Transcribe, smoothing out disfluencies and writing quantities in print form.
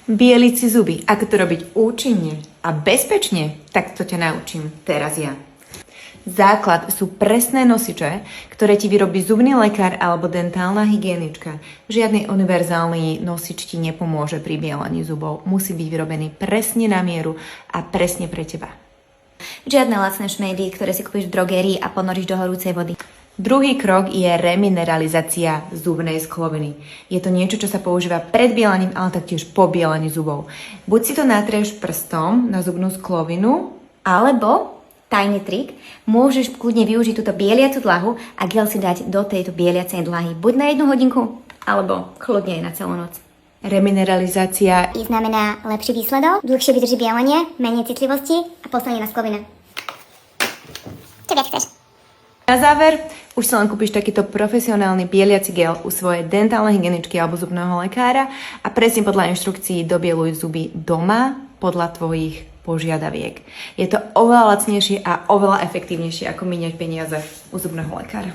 Bieliť si zuby, ako to robiť účinne a bezpečne, tak to ťa naučím teraz ja. Základ sú presné nosiče, ktoré ti vyrobí zubný lekár alebo dentálna hygienička. Žiadny univerzálny nosič ti nepomôže pri bielaní zubov. Musí byť vyrobený presne na mieru a presne pre teba. Žiadne lacné šmejdy, ktoré si kúpiš v drogérii a ponoríš do horúcej vody. Druhý krok je remineralizácia zubnej skloviny. Je to niečo, čo sa používa pred bielaním, ale taktiež po bielaní zubov. Buď si to natrieš prstom na zubnú sklovinu, Alebo, tajný trik, môžeš kľudne využiť túto bieliacu dlahu a gel si dať do tejto bieliacej dlahy buď na 1 hodinku, alebo kľudne aj na celú noc. remineralizácia I znamená lepší výsledok, dlhšie vydrží bielenie, menej citlivosti a poslanie na sklovine. Čo viac chceš? Na záver, už si len kúpiš takýto profesionálny bieliaci gel u svojej dentálnej hygieničky alebo zubného lekára a presne podľa inštrukcií dobieluj zuby doma podľa tvojich požiadaviek. Je to oveľa lacnejšie a oveľa efektívnejšie ako míňať peniaze u zubného lekára.